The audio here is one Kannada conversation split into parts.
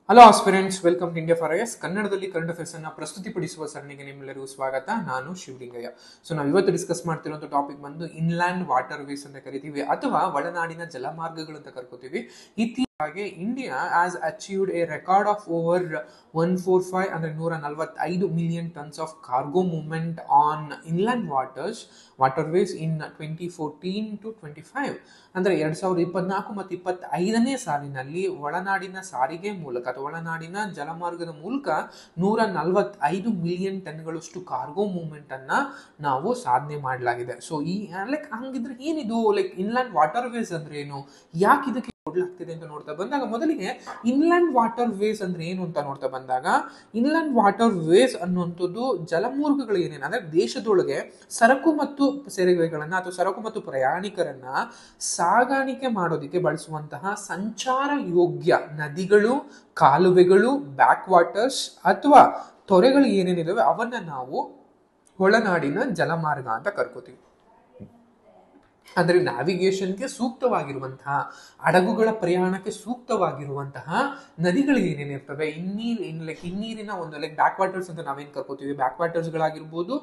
Hello aspirants, welcome to India for IAS. ಕನ್ನಡದಲ್ಲಿ ಕರೆಂಟ್ ಅಫೇರ್ಸ್ ಅನ್ನ ಪ್ರಸ್ತುತಿಪಡಿಸುವ ಸರಣಿಗೆ ನಿಮ್ಮೆಲ್ಲರಿಗೂ ಸ್ವಾಗತ. ನಾನು ಶಿವಲಿಂಗಯ್ಯ. ನಾವು ಇವತ್ತು ಡಿಸ್ಕಸ್ ಮಾಡ್ತಿರುವಂತ ಟಾಪಿಕ್ ಬಂದು ಇನ್ಲ್ಯಾಂಡ್ ವಾಟರ್ ವೇಸ್ ಅಂತ ಕರಿತೀವಿ, ಅಥವಾ ಒಳನಾಡಿನ ಜಲಮಾರ್ಗಗಳು ಅಂತ ಕರ್ಕೋತೀವಿ. ಹಾಗೆ India has achieved a record of over 145 ಅಂದ್ರೆ 145 million tons of cargo movement on inland waterways in 2014 to 25. ಅಂದ್ರೆ 2024 ಮತ್ತು 25ನೇ ಸಾಲಿನಲ್ಲಿ ಒಳನಾಡಿನ ಸಾರಿಗೆ ಮೂಲಕ ಅಥವಾ ಒಳನಾಡಿನ ಜಲಮಾರ್ಗದ ಮೂಲಕ 145 ಮಿಲಿಯನ್ ಟನ್ಗಳಷ್ಟು ಕಾರ್ಗೋ ಮೂವ್ಮೆಂಟ್ ಅನ್ನ ನಾವು ಸಾಧನೆ ಮಾಡಲಾಗಿದೆ. ಸೊ ಈ ಹಂಗಿದ್ರೆ ಏನಿದು ಇನ್ಲ್ಯಾಂಡ್ ವಾಟರ್ ವೇಸ್ ಅಂದ್ರೆ ಏನು, ಯಾಕೆ ಇದಕ್ಕೆ ಕೊಡ್ಲಾಗ್ತಿದೆ ಅಂತ ನೋಡ್ತಾ ಬಂದಾಗ, ಮೊದಲಿಗೆ ಇನ್ಲ್ಯಾಂಡ್ ವಾಟರ್ ವೇಸ್ ಅಂದ್ರೆ ಏನು ಅಂತ ನೋಡ್ತಾ ಬಂದಾಗ, ಇನ್ಲ್ಯಾಂಡ್ ವಾಟರ್ ವೇಸ್ ಅನ್ನುವಂಥದ್ದು ಜಲಮಾರ್ಗಗಳು ಏನೇನು ಅಂದ್ರೆ ದೇಶದೊಳಗೆ ಸರಕು ಮತ್ತು ಸೇವೆಗಳನ್ನ ಅಥವಾ ಸರಕು ಮತ್ತು ಪ್ರಯಾಣಿಕರನ್ನ ಸಾಗಾಣಿಕೆ ಮಾಡೋದಿಕ್ಕೆ ಬಳಸುವಂತಹ ಸಂಚಾರ ಯೋಗ್ಯ ನದಿಗಳು, ಕಾಲುವೆಗಳು, ಬ್ಯಾಕ್ ವಾಟರ್ಸ್ ಅಥವಾ ತೊರೆಗಳು ಏನೇನಿದಾವೆ ಅವನ್ನ ನಾವು ಒಳನಾಡಿನ ಜಲಮಾರ್ಗ ಅಂತ ಕರ್ಕೋತೀವಿ. ಅಂದ್ರೆ ನ್ಯಾವಿಗೇಷನ್ಗೆ ಸೂಕ್ತವಾಗಿರುವಂತಹ, ಹಡಗುಗಳ ಪ್ರಯಾಣಕ್ಕೆ ಸೂಕ್ತವಾಗಿರುವಂತಹ ನದಿಗಳು ಏನೇನಿರ್ತವೆ, ಹಿನ್ನೀರಿನ ಒಂದು ಬ್ಯಾಕ್ ವಾಟರ್ಸ್ ಅಂತ ನಾವೇನ್ ಕರ್ಕೋತೀವಿ, ಬ್ಯಾಕ್ ವಾಟರ್ಸ್ ಗಳಾಗಿರ್ಬೋದು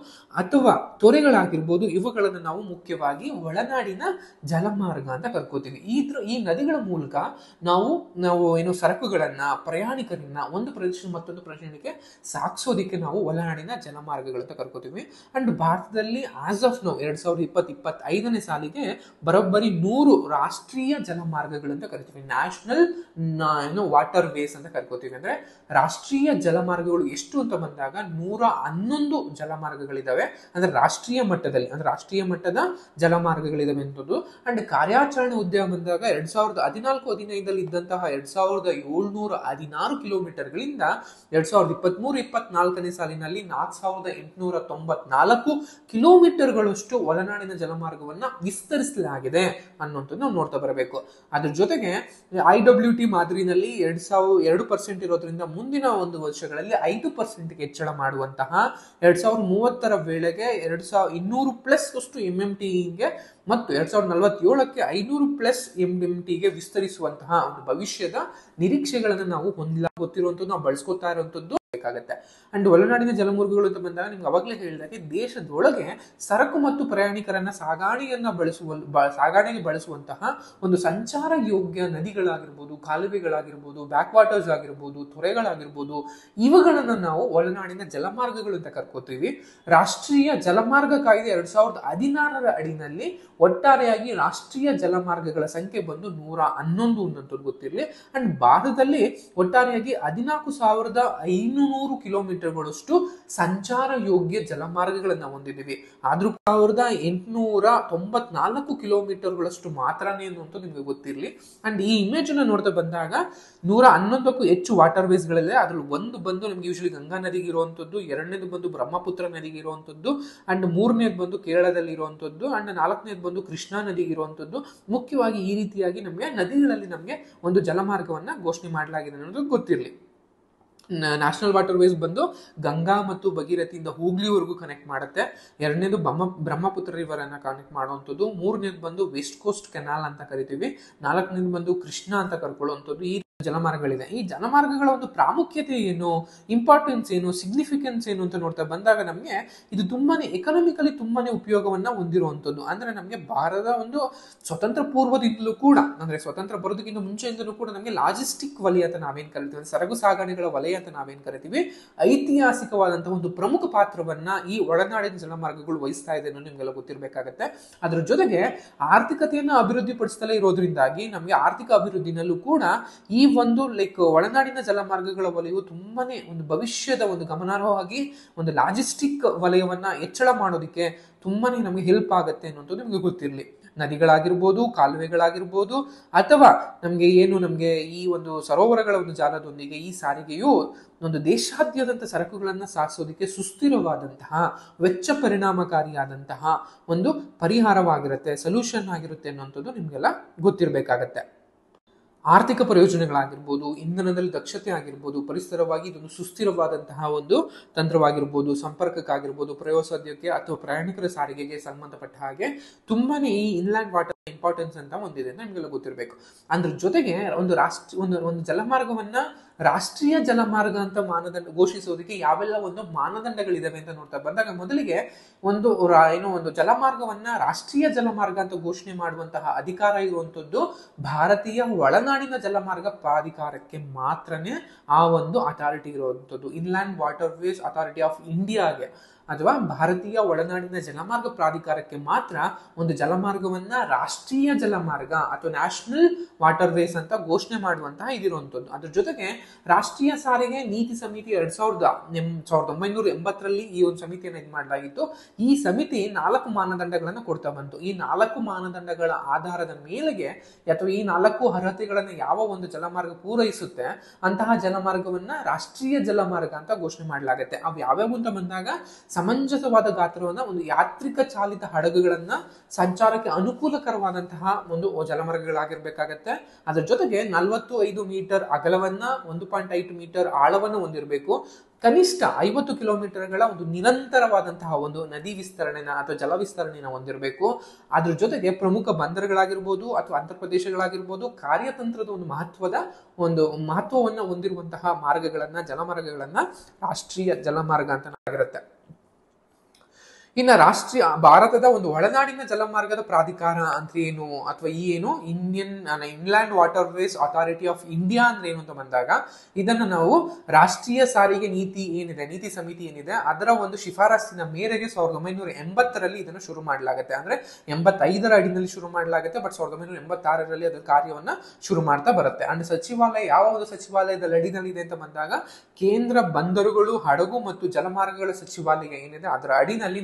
ಅಥವಾ ತೊರೆಗಳಾಗಿರ್ಬೋದು, ಇವುಗಳನ್ನು ನಾವು ಮುಖ್ಯವಾಗಿ ಒಳನಾಡಿನ ಜಲಮಾರ್ಗ ಅಂತ ಕರ್ಕೋತೀವಿ. ಈ ನದಿಗಳ ಮೂಲಕ ನಾವು ಏನು ಸರಕುಗಳನ್ನ, ಪ್ರಯಾಣಿಕರನ್ನ ಒಂದು ಪ್ರದೇಶ ಮತ್ತೊಂದು ಪ್ರದೇಶಕ್ಕೆ ಸಾಗಿಸೋದಿಕ್ಕೆ ನಾವು ಒಳನಾಡಿನ ಜಲಮಾರ್ಗಗಳಂತ ಕರ್ಕೋತೀವಿ. ಅಂಡ್ ಭಾರತದಲ್ಲಿ ಆಸ್ ಆಫ್ ನೌ 2020-25ನೇ ಸಾಲಿಗೆ ಬರೋಬ್ಬರಿ 100 ರಾಷ್ಟ್ರೀಯ ಜಲಮಾರ್ಗಗಳಂತ ಕರಿತೀವಿ. ನ್ಯಾಷನಲ್ ವಾಟರ್ ವೇಸ್ ಅಂತ ಕರ್ಕೋತೀವಿ. ಅಂದ್ರೆ ರಾಷ್ಟ್ರೀಯ ಜಲಮಾರ್ಗಗಳು ಎಷ್ಟು ಅಂತ ಬಂದಾಗ 111 ಜಲಮಾರ್ಗಗಳಿದಾವೆ. ಅಂದ್ರೆ ರಾಷ್ಟ್ರೀಯ ಮಟ್ಟದ ಜಲಮಾರ್ಗಗಳಿದಾವೆ ಅಂತದ್ದು. ಅಂಡ್ ಕಾರ್ಯಾಚರಣೆ ಉದ್ಯಮ ಬಂದಾಗ 2014-15ರಲ್ಲಿ ಇದ್ದಂತಹ 2716 ಕಿಲೋಮೀಟರ್ಗಳಿಂದ 2023-24ನೇ ಸಾಲಿನಲ್ಲಿ 4894 ಕಿಲೋಮೀಟರ್ಗಳಷ್ಟು ಒಳನಾಡಿನ ಜಲಮಾರ್ಗವನ್ನ ವಿಸ್ತರಿಸಲಾಗಿದೆ ಅನ್ನುವಂಥದ್ದು ನಾವು ನೋಡ್ತಾ ಬರಬೇಕು. ಅದ್ರ ಜೊತೆಗೆ IWT ಮಾದರಿನಲ್ಲಿ 2% ಇರೋದ್ರಿಂದ ಮುಂದಿನ ಒಂದು ವರ್ಷಗಳಲ್ಲಿ 5% ಹೆಚ್ಚಳ ಮಾಡುವಂತಹ 2030ರ ವೇಳೆಗೆ 2200+ ಅಷ್ಟು MMTಗೆ ಮತ್ತು 2047ಕ್ಕೆ 500+ MMTಗೆ ವಿಸ್ತರಿಸುವಂತಹ ಒಂದು ಭವಿಷ್ಯದ ನಿರೀಕ್ಷೆಗಳನ್ನು ನಾವು ಗೊತ್ತಿರುವಂಥದ್ದು, ನಾವು ಬಳಸ್ಕೊತಾ ಇರುವಂಥದ್ದು ಬೇಕಾಗತ್ತೆ. ಅಂಡ್ ಒಳನಾಡಿನ ಜಲಮಾರ್ಗಗಳು ಅಂತ ಬಂದಾಗ ನಿಮ್ಗೆ ಅವಾಗಲೇ ಹೇಳಿದಾಗೆ ದೇಶದೊಳಗೆ ಸರಕು ಮತ್ತು ಪ್ರಯಾಣಿಕರನ್ನ ಸಾಗಾಣೆಗೆ ಬಳಸುವಂತಹ ಒಂದು ಸಂಚಾರ ಯೋಗ್ಯ ನದಿಗಳಾಗಿರ್ಬೋದು, ಕಾಲುವೆಗಳಾಗಿರ್ಬೋದು, ಬ್ಯಾಕ್ ವಾಟರ್ಸ್ ಆಗಿರ್ಬೋದು, ತೊರೆಗಳಾಗಿರ್ಬೋದು, ಇವುಗಳನ್ನ ನಾವು ಒಳನಾಡಿನ ಜಲಮಾರ್ಗಗಳು ಅಂತ ಕರ್ಕೋತೀವಿ. ರಾಷ್ಟ್ರೀಯ ಜಲಮಾರ್ಗ ಕಾಯ್ದೆ 2016ರ ಅಡಿನಲ್ಲಿ ಒಟ್ಟಾರೆಯಾಗಿ ರಾಷ್ಟ್ರೀಯ ಜಲಮಾರ್ಗಗಳ ಸಂಖ್ಯೆ ಬಂದು 111 ಅನ್ನೋದು ಗೊತ್ತಿರಲಿ. ಅಂಡ್ ಭಾರತದಲ್ಲಿ ಒಟ್ಟಾರೆಯಾಗಿ 14,500 ಕಿಲೋಮೀಟರ್ಗಳಷ್ಟು ಸಂಚಾರ ಯೋಗ್ಯ ಜಲಮಾರ್ಗಗಳನ್ನ ಹೊಂದಿದ್ದೀವಿ. ಆದ್ರೂ 1894 ಕಿಲೋಮೀಟರ್ಗಳಷ್ಟು ಮಾತ್ರನೇ ಅನ್ನುವಂಥದ್ದು ನಿಮ್ಗೆ ಗೊತ್ತಿರಲಿ. ಅಂಡ್ ಈ ಇಮೇಜ್ ಅನ್ನ ನೋಡ್ತಾ ಬಂದಾಗ 111ಕ್ಕೂ ಹೆಚ್ಚು ವಾಟರ್ ವೇಸ್ ಗಳಿದೆ. ಅದ್ರಲ್ಲಿ ಒಂದು ಬಂದು ನಮ್ಗೆ ಯೂಶಲಿ ಗಂಗಾ ನದಿಗೆ ಇರುವಂತದ್ದು, ಎರಡನೇದು ಬಂದು ಬ್ರಹ್ಮಪುತ್ರ ನದಿಗೆ ಇರುವಂತದ್ದು, ಅಂಡ್ ಮೂರನೇದು ಬಂದು ಕೇರಳದಲ್ಲಿ ಇರುವಂತದ್ದು, ಅಂಡ್ ನಾಲ್ಕನೇದು ಬಂದು ಕೃಷ್ಣಾ ನದಿಗೆ ಇರುವಂತದ್ದು. ಮುಖ್ಯವಾಗಿ ಈ ರೀತಿಯಾಗಿ ನಮ್ಗೆ ನದಿಗಳಲ್ಲಿ ನಮ್ಗೆ ಒಂದು ಜಲಮಾರ್ಗವನ್ನ ಘೋಷಣೆ ಮಾಡಲಾಗಿದೆ ಅನ್ನೋದು ಗೊತ್ತಿರಲಿ. ನ್ಯಾಷನಲ್ ವಾಟರ್ ವೇಸ್ ಬಂದು ಗಂಗಾ ಮತ್ತು ಭಗೀರಥಿಯಿಂದ ಹೂಗ್ಲಿವರೆಗೂ ಕನೆಕ್ಟ್ ಮಾಡುತ್ತೆ. ಎರಡನೇದು ಬ್ರಹ್ಮಪುತ್ರ ರಿವರ್ ಅನ್ನ ಕನೆಕ್ಟ್ ಮಾಡುವಂಥದ್ದು. ಮೂರನೇದು ಬಂದು ವೆಸ್ಟ್ ಕೋಸ್ಟ್ ಕೆನಾಲ್ ಅಂತ ಕರಿತೀವಿ. ನಾಲ್ಕನೇದು ಬಂದು ಕೃಷ್ಣ ಅಂತ ಕರ್ಕೊಳ್ಳುವಂಥದ್ದು. ಈ ಜಲಮಾರ್ಗಗಳಿದೆ. ಈ ಜಲಮಾರ್ಗಗಳ ಒಂದು ಪ್ರಾಮುಖ್ಯತೆ ಏನು, ಇಂಪಾರ್ಟೆನ್ಸ್ ಏನು, ಸಿಗ್ನಿಫಿಕೆನ್ಸ್ ಏನು ಅಂತ ನೋಡ್ತಾ ಬಂದಾಗ ನಮ್ಗೆ ಇದು ತುಂಬಾನೇ ಎಕನಾಮಿಕಲಿ ತುಂಬಾನೇ ಉಪಯೋಗವನ್ನ ಹೊಂದಿರುವಂಥದ್ದು. ಅಂದ್ರೆ ನಮ್ಗೆ ಭಾರತದ ಒಂದು ಸ್ವತಂತ್ರ ಪೂರ್ವದಿಂದಲೂ ಕೂಡ, ಅಂದ್ರೆ ಸ್ವತಂತ್ರ ಬರೋದಕ್ಕಿಂತ ಮುಂಚೆಯಿಂದಲೂ ಕೂಡ ನಮ್ಗೆ ಲಾಜಿಸ್ಟಿಕ್ ವಲಯ ಅಂತ ನಾವೇನ್ ಕರಿತೀವಿ, ಸರಕು ಸಾಗಾಣೆಗಳ ವಲಯ ಅಂತ ನಾವೇನ್ ಕರಿತೀವಿ, ಐತಿಹಾಸಿಕವಾದಂತಹ ಒಂದು ಪ್ರಮುಖ ಪಾತ್ರವನ್ನ ಈ ಒಳನಾಡಿನ ಜಲಮಾರ್ಗಗಳು ವಹಿಸ್ತಾ ಇದೆ ಅನ್ನೋ ನಿಮ್ಗೆಲ್ಲ ಗೊತ್ತಿರಬೇಕಾಗತ್ತೆ. ಅದ್ರ ಜೊತೆಗೆ ಆರ್ಥಿಕತೆಯನ್ನ ಅಭಿವೃದ್ಧಿ ಪಡಿಸ್ತಲೇ ಇರೋದ್ರಿಂದಾಗಿ ನಮ್ಗೆ ಆರ್ಥಿಕ ಅಭಿವೃದ್ಧಿನಲ್ಲೂ ಕೂಡ ಈ ಒಂದು ಒಳನಾಡಿನ ಜಲಮಾರ್ಗಗಳ ವಲಯವು ತುಂಬಾನೇ ಒಂದು ಭವಿಷ್ಯದ ಒಂದು ಗಮನಾರ್ಹವಾಗಿ ಒಂದು ಲಾಜಿಸ್ಟಿಕ್ ವಲಯವನ್ನ ಹೆಚ್ಚಳ ಮಾಡೋದಕ್ಕೆ ತುಂಬಾನೇ ನಮ್ಗೆ ಹೆಲ್ಪ್ ಆಗುತ್ತೆ ಅನ್ನೋದು ನಿಮ್ಗೆ ಗೊತ್ತಿರಲಿ. ನದಿಗಳಾಗಿರ್ಬೋದು, ಕಾಲುವೆಗಳಾಗಿರ್ಬೋದು, ಅಥವಾ ನಮ್ಗೆ ಈ ಒಂದು ಸರೋವರಗಳ ಒಂದು ಜಾಲದೊಂದಿಗೆ ಈ ಸಾರಿಗೆಯು ಒಂದು ದೇಶಾದ್ಯಂತ ಸರಕುಗಳನ್ನ ಸಾಗಿಸೋದಕ್ಕೆ ಸುಸ್ಥಿರವಾದಂತಹ, ವೆಚ್ಚ ಪರಿಣಾಮಕಾರಿಯಾದಂತಹ ಒಂದು ಪರಿಹಾರವಾಗಿರುತ್ತೆ, ಸೊಲ್ಯೂಷನ್ ಆಗಿರುತ್ತೆ ಅನ್ನೋಂಥದ್ದು ನಿಮ್ಗೆಲ್ಲ ಗೊತ್ತಿರಬೇಕಾಗತ್ತೆ. ಆರ್ಥಿಕ ಪ್ರಯೋಜನಗಳಾಗಿರ್ಬೋದು, ಇಂಧನದಲ್ಲಿ ದಕ್ಷತೆ ಆಗಿರ್ಬೋದು, ಪರಿಸರವಾಗಿ ಇದೊಂದು ಸುಸ್ಥಿರವಾದಂತಹ ಒಂದು ತಂತ್ರವಾಗಿರ್ಬೋದು, ಸಂಪರ್ಕಕ್ಕಾಗಿರ್ಬೋದು, ಪ್ರವಾಸೋದ್ಯಮಕ್ಕೆ ಅಥವಾ ಪ್ರಯಾಣಿಕರ ಸಾರಿಗೆಗೆ ಸಂಬಂಧಪಟ್ಟ ಹಾಗೆ ತುಂಬಾನೇ ಈ ಇನ್ಲ್ಯಾಂಡ್ ವಾಟರ್ ಇಂಪಾರ್ಟೆನ್ಸ್ ಅಂತ ಒಂದಿದೆ, ನಿಮಗೆಲ್ಲ ಗೊತ್ತಿರಬೇಕು. ಅದ್ರ ಜೊತೆಗೆ ಒಂದು ಜಲಮಾರ್ಗವನ್ನ ರಾಷ್ಟ್ರೀಯ ಜಲಮಾರ್ಗ ಅಂತ ಮಾನದಂಡ ಘೋಷಿಸೋದಕ್ಕೆ ಯಾವೆಲ್ಲ ಒಂದು ಮಾನದಂಡಗಳಿದಾವೆ ಅಂತ ನೋಡ್ತಾ ಬಂದಾಗ ಮೊದಲಿಗೆ ಒಂದು ಜಲಮಾರ್ಗವನ್ನ ರಾಷ್ಟ್ರೀಯ ಜಲಮಾರ್ಗ ಅಂತ ಘೋಷಣೆ ಮಾಡುವಂತಹ ಅಧಿಕಾರ ಇರುವಂತದ್ದು ಭಾರತೀಯ ಒಳನಾಡಿನ ಜಲಮಾರ್ಗ ಪ್ರಾಧಿಕಾರಕ್ಕೆ ಮಾತ್ರನೇ ಆ ಒಂದು ಅಥಾರಿಟಿ ಇರುವಂತದ್ದು. Inland waterways authority of ಇಂಡಿಯಾಗೆ ಅಥವಾ ಭಾರತೀಯ ಒಳನಾಡಿನ ಜಲಮಾರ್ಗ ಪ್ರಾಧಿಕಾರಕ್ಕೆ ಮಾತ್ರ ಒಂದು ಜಲಮಾರ್ಗವನ್ನ ರಾಷ್ಟ್ರೀಯ ಜಲಮಾರ್ಗ ಅಥವಾ ನ್ಯಾಷನಲ್ ವಾಟರ್ ವೇಸ್ ಅಂತ ಘೋಷಣೆ ಮಾಡುವಂತಹ ಇದಿರುವಂತದ್ದು. ಅದ್ರ ಜೊತೆಗೆ ರಾಷ್ಟ್ರೀಯ ಸಾರಿಗೆ ನೀತಿ ಸಮಿತಿ 1980ರಲ್ಲಿ ಈ ಒಂದು ಸಮಿತಿಯನ್ನು ಇದು ಮಾಡಲಾಗಿತ್ತು. ಈ ಸಮಿತಿ 4 ಮಾನದಂಡಗಳನ್ನು ಕೊಡ್ತಾ ಬಂತು. ಈ 4 ಮಾನದಂಡಗಳ ಆಧಾರದ ಮೇಲೆಗೆ ಅಥವಾ ಈ 4 ಅರ್ಹತೆಗಳನ್ನು ಯಾವ ಒಂದು ಜಲಮಾರ್ಗ ಪೂರೈಸುತ್ತೆ ಅಂತಹ ಜಲಮಾರ್ಗವನ್ನ ರಾಷ್ಟ್ರೀಯ ಜಲಮಾರ್ಗ ಅಂತ ಘೋಷಣೆ ಮಾಡಲಾಗುತ್ತೆ. ಅವು ಯಾವ್ಯಾವ ಅಂತ ಬಂದಾಗ ಸಮಂಜಸವಾದ ಗಾತ್ರವನ್ನ ಒಂದು ಯಾಂತ್ರಿಕ ಚಾಲಿತ ಹಡಗುಗಳನ್ನ ಸಂಚಾರಕ್ಕೆ ಅನುಕೂಲಕರವಾದಂತಹ ಒಂದು ಜಲಮಾರ್ಗಗಳಾಗಿರ್ಬೇಕಾಗತ್ತೆ. ಅದರ ಜೊತೆಗೆ 45 ಮೀಟರ್ ಅಗಲವನ್ನ 1.5 ಮೀಟರ್ ಆಳವನ್ನ ಹೊಂದಿರಬೇಕು. ಕನಿಷ್ಠ 50 ಕಿಲೋಮೀಟರ್ಗಳ ಒಂದು ನಿರಂತರವಾದಂತಹ ಒಂದು ನದಿ ವಿಸ್ತರಣೆನ ಅಥವಾ ಜಲ ವಿಸ್ತರಣೆನ ಹೊಂದಿರಬೇಕು. ಅದ್ರ ಜೊತೆಗೆ ಪ್ರಮುಖ ಬಂದರುಗಳಾಗಿರ್ಬೋದು ಅಥವಾ ಅಂತರ್ಪ್ರದೇಶಗಳಾಗಿರ್ಬೋದು ಕಾರ್ಯತಂತ್ರದ ಒಂದು ಮಹತ್ವವನ್ನ ಹೊಂದಿರುವಂತಹ ಜಲಮಾರ್ಗಗಳನ್ನ ರಾಷ್ಟ್ರೀಯ ಜಲಮಾರ್ಗ ಅಂತ ಆಗಿರುತ್ತೆ. ಇನ್ನು ಭಾರತದ ಒಂದು ಒಳನಾಡಿನ ಜಲಮಾರ್ಗದ ಪ್ರಾಧಿಕಾರ ಅಂದ್ರೆ ಏನು ಅಥವಾ inland waterways authority of India ಅಂದ್ರೆ ಏನು ಅಂತ ಬಂದಾಗ ಇದನ್ನ ನಾವು ರಾಷ್ಟ್ರೀಯ ಸಾರಿಗೆ ನೀತಿ ಸಮಿತಿ ಏನಿದೆ ಅದರ ಒಂದು ಶಿಫಾರಸ್ಸಿನ ಮೇರೆಗೆ 1980ರಲ್ಲಿ ಇದನ್ನು ಶುರು ಮಾಡಲಾಗುತ್ತೆ. ಅಂದ್ರೆ 85ರ ಅಡಿನಲ್ಲಿ ಶುರು ಮಾಡಲಾಗುತ್ತೆ. ಬಟ್ 1986ರಲ್ಲಿ ಅದರ ಕಾರ್ಯವನ್ನ ಶುರು ಮಾಡ್ತಾ ಬರುತ್ತೆ. ಅಂಡ್ ಸಚಿವಾಲಯ ಯಾವ ಒಂದು ಸಚಿವಾಲಯದ ಅಡಿನಲ್ಲಿ ಇದೆ ಅಂತ ಬಂದಾಗ ಕೇಂದ್ರ ಬಂದರುಗಳು, ಹಡಗು ಮತ್ತು ಜಲಮಾರ್ಗಗಳ ಸಚಿವಾಲಯ ಏನಿದೆ ಅದರ ಅಡಿನಲ್ಲಿ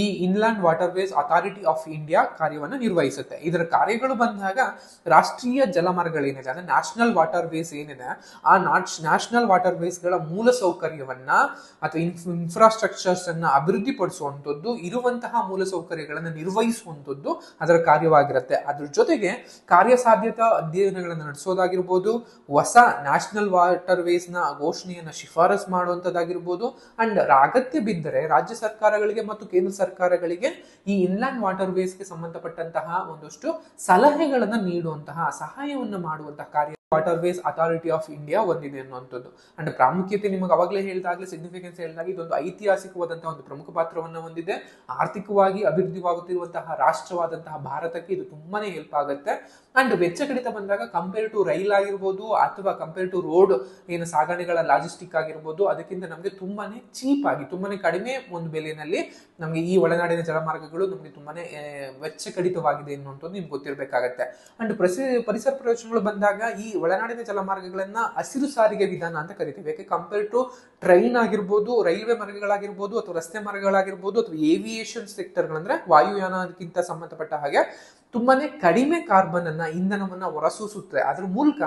ಈ inland waterways authority of India ಕಾರ್ಯವನ್ನು ನಿರ್ವಹಿಸುತ್ತೆ. ಇದರ ಕಾರ್ಯಗಳು ಬಂದಾಗ ರಾಷ್ಟ್ರೀಯ ಜಲಮಾರ್ಗಗಳೇನಿದೆ ಅಂದ್ರೆ ನ್ಯಾಷನಲ್ ವಾಟರ್ ವೇಸ್ ಏನಿದೆ ಆ ನ್ಯಾಷನಲ್ ವಾಟರ್ ವೇಸ್ ಗಳ ಮೂಲ ಸೌಕರ್ಯವನ್ನ ಅಥವಾ ಇನ್ಫ್ರಾಸ್ಟ್ರಕ್ಚರ್ಸ್ ಅನ್ನ ಅಭಿವೃದ್ಧಿಪಡಿಸುವಂತದ್ದು, ಇರುವಂತಹ ಮೂಲ ಸೌಕರ್ಯಗಳನ್ನು ನಿರ್ವಹಿಸುವಂತದ್ದು ಅದರ ಕಾರ್ಯವಾಗಿರುತ್ತೆ. ಅದ್ರ ಜೊತೆಗೆ ಕಾರ್ಯಸಾಧ್ಯತಾ ಅಧ್ಯಯನಗಳನ್ನು ನಡೆಸೋದಾಗಿರ್ಬೋದು, ಹೊಸ ನ್ಯಾಷನಲ್ ವಾಟರ್ ವೇಸ್ ನ ಘೋಷಣೆಯನ್ನ ಶಿಫಾರಸ್ ಮಾಡುವಂತದ್ದಾಗಿರ್ಬೋದು, ಅಂಡ್ ಅಗತ್ಯ ಬಿದ್ದರೆ ರಾಜ್ಯ ಸರ್ಕಾರಗಳಿಗೆ ಮತ್ತು ಕೇಂದ್ರ ಸರ್ಕಾರಗಳಿಗೆ ಈ ಇನ್ಲ್ಯಾಂಡ್ ವಾಟರ್ ವೇಸ್ಗೆ ಸಂಬಂಧಪಟ್ಟಂತಹ ಒಂದಷ್ಟು ಸಲಹೆಗಳನ್ನು ನೀಡುವಂತಹ ಸಹಾಯವನ್ನು ಮಾಡುವಂತಹ ಕಾರ್ಯ waterways authority of India ಹೊಂದಿದೆ ಅನ್ನುವಂಥದ್ದು. ಅಂಡ್ ಪ್ರಾಮುಖ್ಯತೆ ನಿಮಗೆ ಅವಾಗಲೇ ಹೇಳಿದಾಗಲೇ ಸಿಗ್ನಿಫಿಕೆನ್ಸ್ ಹೇಳಿದಾಗ ಇದೊಂದು ಐತಿಹಾಸಿಕವಾದಂತಹ ಒಂದು ಪ್ರಮುಖ ಪಾತ್ರವನ್ನು ಹೊಂದಿದೆ. ಆರ್ಥಿಕವಾಗಿ ಅಭಿವೃದ್ಧಿವಾಗುತ್ತಿರುವಂತಹ ರಾಷ್ಟ್ರವಾದಂತಹ ಭಾರತಕ್ಕೆ ಇದು ತುಂಬಾನೇ ಹೆಲ್ಪ್ ಆಗುತ್ತೆ. ಅಂಡ್ ವೆಚ್ಚ ಕಡಿತ ಬಂದಾಗ ಕಂಪೇರ್ ಟು ರೈಲ್ ಆಗಿರ್ಬೋದು ಅಥವಾ ಕಂಪೇರ್ ಟು ರೋಡ್ ಏನು ಸಾಗಣೆಗಳ ಲಾಜಿಸ್ಟಿಕ್ ಆಗಿರ್ಬೋದು ಅದಕ್ಕಿಂತ ನಮಗೆ ತುಂಬಾನೇ ಚೀಪ್ ಆಗಿ ತುಂಬಾನೇ ಕಡಿಮೆ ಒಂದು ಬೆಲೆಯಲ್ಲಿ ನಮಗೆ ಈ ಒಳನಾಡಿನ ಜಲಮಾರ್ಗಗಳು ನಮಗೆ ತುಂಬಾನೇ ವೆಚ್ಚ ಕಡಿತವಾಗಿದೆ ಅನ್ನುವಂಥದ್ದು ನಿಮ್ಗೆ ಗೊತ್ತಿರಬೇಕಾಗತ್ತೆ. ಅಂಡ್ ಪರಿಸರ ಪ್ರಯೋಜನಗಳು ಬಂದಾಗ ಈ ಒಳನಾಡಿನ ಜಲಮಾರ್ಗಗಳನ್ನ ಹಸಿರು ಸಾರಿಗೆ ವಿಧಾನ ಅಂತ ಕರಿತೀವಿ. ಯಾಕೆ ಕಂಪೇರ್ ಟು ಟ್ರೈನ್ ಆಗಿರ್ಬೋದು, ರೈಲ್ವೆ ಮಾರ್ಗಗಳಾಗಿರ್ಬೋದು ಅಥವಾ ರಸ್ತೆ ಮಾರ್ಗಗಳಾಗಿರ್ಬೋದು ಅಥವಾ ಏವಿಯೇಷನ್ ಸೆಕ್ಟರ್ಗಳಂದ್ರೆ ವಾಯುಯಾನಕ್ಕಿಂತ ಸಂಬಂಧಪಟ್ಟ ಹಾಗೆ ತುಂಬಾನೇ ಕಡಿಮೆ ಕಾರ್ಬನ್ ಅನ್ನ ಇಂಧನವನ್ನ ಹೊರಸೂಸುತ್ತೆ. ಅದ್ರ ಮೂಲಕ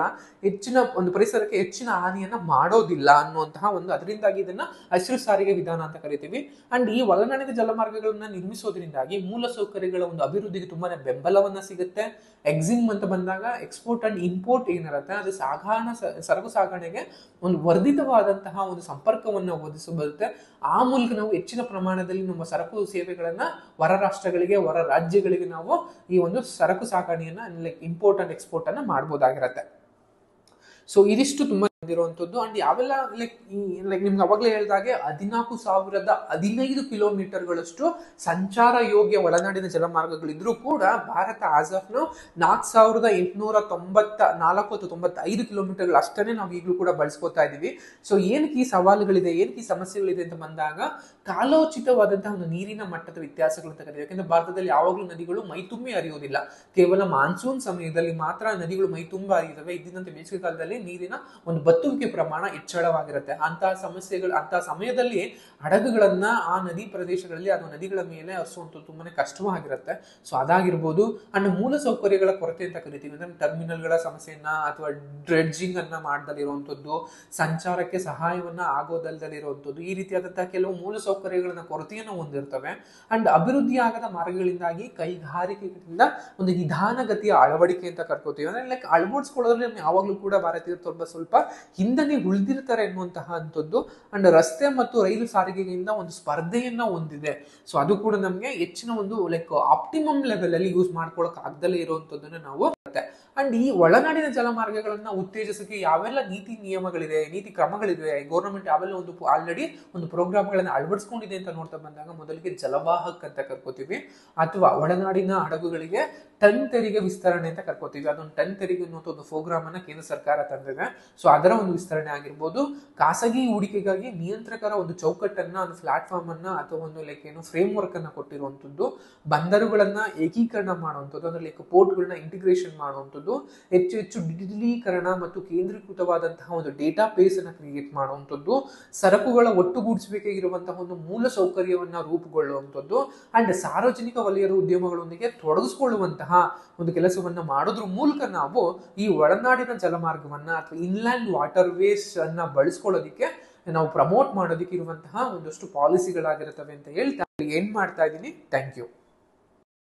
ಪರಿಸರಕ್ಕೆ ಹೆಚ್ಚಿನ ಹಾನಿಯನ್ನ ಮಾಡೋದಿಲ್ಲ ಅನ್ನುವಂತಹ ಅದರಿಂದಾಗಿ ಇದನ್ನ ಹಸಿರು ಸಾರಿಗೆ ವಿಧಾನ ಅಂತ ಕರಿತೀವಿ. ಅಂಡ್ ಈ ಒಳನಾಡಿನ ಜಲಮಾರ್ಗಗಳನ್ನ ನಿರ್ಮಿಸೋದ್ರಿಂದಾಗಿ ಮೂಲ ಸೌಕರ್ಯಗಳ ಒಂದು ಅಭಿವೃದ್ಧಿಗೆ ತುಂಬಾನೇ ಬೆಂಬಲವನ್ನ ಸಿಗುತ್ತೆ. ಎಕ್ಸಿಮ್ ಅಂತ ಬಂದಾಗ ಎಕ್ಸ್ಪೋರ್ಟ್ ಅಂಡ್ ಇಂಪೋರ್ಟ್ ಏನಿರುತ್ತೆ ಅದು ಸರಕು ಸಾಗಣೆಗೆ ಒಂದು ವರ್ಧಿತವಾದಂತಹ ಒಂದು ಸಂಪರ್ಕವನ್ನು ಒದಗಿಸಬರುತ್ತೆ. ಆ ಮೂಲಕ ನಾವು ಹೆಚ್ಚಿನ ಪ್ರಮಾಣದಲ್ಲಿ ನಮ್ಮ ಸರಕು ಸೇವೆಗಳನ್ನ ಹೊರ ರಾಷ್ಟ್ರಗಳಿಗೆ, ಹೊರ ರಾಜ್ಯಗಳಿಗೆ ನಾವು ಈ ಒಂದು ಸರಕು ಸಾಗಣೆಯನ್ನ ಇಂಪೋರ್ಟ್ ಅಂಡ್ ಎಕ್ಸ್ಪೋರ್ಟ್ ಅನ್ನ ಮಾಡಬಹುದಾಗಿರುತ್ತೆ. ಸೊ ಇದಿಷ್ಟು ತುಂಬಾ ಇರುವಂತದ್ದು. ಅಂಡ್ ಯಾವೆಲ್ಲ ನಿಮ್ಗೆ ಅವಾಗಲೇ ಹೇಳಿದಾಗೆ 14,015 ಕಿಲೋಮೀಟರ್ಗಳಷ್ಟು ಸಂಚಾರ ಯೋಗ್ಯ ಒಳನಾಡಿನ ಜಲಮಾರ್ಗಗಳಿದ್ರೂ ಕೂಡ ಭಾರತ ಆಸ್ ಆಫ್ ನೌ 4,894 ಕಿಲೋಮೀಟರ್ಗಳು ಅಷ್ಟೇ ನಾವು ಈಗಲೂ ಕೂಡ ಬಳಸ್ಕೊತಾ ಇದೀವಿ. ಸೊ ಏನಕ್ಕೆ ಈ ಸವಾಲುಗಳಿದೆ, ಏನಕ್ಕೆ ಈ ಸಮಸ್ಯೆಗಳಿದೆ ಅಂತ ಬಂದಾಗ ಕಾಲೋಚಿತವಾದಂತಹ ಒಂದು ನೀರಿನ ಮಟ್ಟದ ವ್ಯತ್ಯಾಸಗಳು ಅಂತ ಕರೀತೀವಿ. ಯಾಕಂದ್ರೆ ಭಾರತದಲ್ಲಿ ಯಾವಾಗಲೂ ನದಿಗಳು ಮೈತುಂಬಿ ಹರಿಯೋದಿಲ್ಲ. ಕೇವಲ ಮಾನ್ಸೂನ್ ಸಮಯದಲ್ಲಿ ಮಾತ್ರ ನದಿಗಳು ಮೈತುಂಬ ಹರಿಯುತ್ತವೆ. ಇದ್ದಂತೆ ಬೇಸಿಗೆ ಕಾಲದಲ್ಲಿ ನೀರಿನ ಒಂದು ಬತ್ತುವಿಕೆ ಪ್ರಮಾಣ ಹೆಚ್ಚಳವಾಗಿರುತ್ತೆ. ಅಂತಹ ಸಮಯದಲ್ಲಿ ಹಡಗುಗಳನ್ನ ಆ ನದಿ ಪ್ರದೇಶಗಳಲ್ಲಿ ಅಥವಾ ನದಿಗಳ ಮೇಲೆ ಹರಿಸುವಂಥದ್ದು ತುಂಬಾನೇ ಕಷ್ಟವಾಗಿರುತ್ತೆ. ಸೊ ಅದಾಗಿರ್ಬೋದು. ಅಂಡ್ ಮೂಲ ಸೌಕರ್ಯಗಳ ಕೊರತೆ ಅಂತ ಕರಿತೀವಿ. ಅಂದ್ರೆ ಟರ್ಮಿನಲ್ಗಳ ಸಮಸ್ಯೆಯನ್ನ ಅಥವಾ ಡ್ರೆಡ್ಜಿಂಗ್ ಅನ್ನ ಮಾಡದಲ್ಲಿರುವಂಥದ್ದು, ಸಂಚಾರಕ್ಕೆ ಸಹಾಯವನ್ನ ಆಗೋದಲ್ದಲ್ಲಿರುವಂಥದ್ದು, ಈ ರೀತಿಯಾದಂತಹ ಕೆಲವು ಮೂಲ ಸೌಕರ್ಯಗಳನ್ನ ಕೊರತೆಯನ್ನು ಹೊಂದಿರ್ತವೆ. ಅಂಡ್ ಅಭಿವೃದ್ಧಿ ಆಗದ ಮಾರ್ಗಗಳಿಂದಾಗಿ ಕೈಗಾರಿಕೆಗಳಿಂದ ಒಂದು ನಿಧಾನಗತಿಯ ಅಳವಡಿಕೆ ಅಂತ ಕರ್ಕೋತೀವಿ. ಅಂದ್ರೆ ಅಳವಡಿಸ್ಕೊಳ್ಳೋದ್ರಲ್ಲಿ ಯಾವಾಗ್ಲೂ ಕೂಡ ಭಾರತೀಯರು ಸ್ವಲ್ಪ ಹಿಂದನೆ ಉಳಿದಿರ್ತಾರೆ ಎನ್ನುವಂತಹ ಅಂತದ್ದು. ಅಂಡ್ ರಸ್ತೆ ಮತ್ತು ರೈಲು ಸಾರಿಗೆಯಿಂದ ಒಂದು ಸ್ಪರ್ಧೆಯನ್ನ ಹೊಂದಿದೆ. ಸೊ ಅದು ಕೂಡ ನಮ್ಗೆ ಹೆಚ್ಚಿನ ಒಂದು ಆಪ್ಟಿಮಮ್ ಲೆವೆಲ್ ಅಲ್ಲಿ ಯೂಸ್ ಮಾಡ್ಕೊಳಕ್ ಆಗದಲ್ಲೇ ಇರುವಂತದ್ದನ್ನ ನಾವು ಅಂಡ್ ಈ ಒಳನಾಡಿನ ಜಲಮಾರ್ಗಗಳನ್ನ ಉತ್ತೇಜಿಸಕ್ಕೆ ಯಾವೆಲ್ಲ ನೀತಿ ನಿಯಮಗಳಿದೆ, ನೀತಿ ಕ್ರಮಗಳಿದೆ, ಗೌರ್ಮೆಂಟ್ ಯಾವೆಲ್ಲ ಒಂದು ಆಲ್ರೆಡಿ ಒಂದು ಪ್ರೋಗ್ರಾಮ್ಗಳನ್ನ ಅಳವಡಿಸ್ಕೊಂಡಿದೆ ಅಂತ ನೋಡ್ತಾ ಬಂದಾಗ ಮೊದಲಿಗೆ ಜಲವಾಹಕ್ ಅಂತ ಕರ್ಕೋತೀವಿ, ಅಥವಾ ಒಳನಾಡಿನ ಹಡಗುಗಳಿಗೆ ಟನ್ ತೆರಿಗೆ ವಿಸ್ತರಣೆ ಅಂತ ಕರ್ಕೋತೀವಿ. ಅದೊಂದು ಟನ್ ತೆರಿಗೆ ಅನ್ನೋ ಒಂದು ಪ್ರೋಗ್ರಾಮ್ ಅನ್ನ ಕೇಂದ್ರ ಸರ್ಕಾರ ತಂದಿದೆ. ಸೊ ಅದರ ಒಂದು ವಿಸ್ತರಣೆ ಆಗಿರ್ಬೋದು. ಖಾಸಗಿ ಹೂಡಿಕೆಗಾಗಿ ನಿಯಂತ್ರಕರ ಒಂದು ಚೌಕಟ್ಟನ್ನ, ಒಂದು ಪ್ಲಾಟ್ಫಾರ್ಮ್ ಅನ್ನ ಅಥವಾ ಒಂದು ಲೈಕ್ ಏನು ಫ್ರೇಮ್ ವರ್ಕ್ ಅನ್ನ ಕೊಟ್ಟಿರುವಂತದ್ದು, ಬಂದರುಗಳನ್ನ ಏಕೀಕರಣ ಮಾಡುವಂಥದ್ದು, ಅಂದ್ರೆ ಲೈಕ್ ಪೋರ್ಟ್ಗಳನ್ನ ಇಂಟಿಗ್ರೇಷನ್ ಮಾಡುವಂಥದ್ದು, ಹೆಚ್ಚು ಹೆಚ್ಚು ಡಿಜಿಟಲೀಕರಣ ಮತ್ತು ಕೇಂದ್ರೀಕೃತವಾದಂತಹ ಒಂದು ಡೇಟಾ ಬೇಸ್ ಅನ್ನ ಕ್ರಿಯೇಟ್ ಮಾಡುವಂಥದ್ದು, ಸರಕುಗಳ ಒಟ್ಟುಗೂಡಿಸಬೇಕಾಗಿರುವಂತಹ ಒಂದು ಮೂಲ ಸೌಕರ್ಯವನ್ನ ರೂಪುಗೊಳ್ಳುವಂಥದ್ದು, ಅಂಡ್ ಸಾರ್ವಜನಿಕ ವಲಯದ ಉದ್ಯಮಗಳೊಂದಿಗೆ ತೊಡಗಿಸಿಕೊಳ್ಳುವಂತಹ ಒಂದು ಕೆಲಸವನ್ನ ಮಾಡೋದ್ರ ಮೂಲಕ ನಾವು ಈ ಒಳನಾಡಿನ ಜಲಮಾರ್ಗವನ್ನ ಅಥವಾ ಇನ್ಲ್ಯಾಂಡ್ ವಾಟರ್ ವೇಸ್ ಅನ್ನ ಬಳಸ್ಕೊಳ್ಳೋದಿಕ್ಕೆ, ನಾವು ಪ್ರಮೋಟ್ ಮಾಡೋದಕ್ಕೆ ಇರುವಂತಹ ಒಂದಷ್ಟು ಪಾಲಿಸಿಗಳಾಗಿರುತ್ತವೆ ಅಂತ ಹೇಳ್ತಾ ಏನ್ ಮಾಡ್ತಾ ಇದ್ದೀನಿ. Thank you.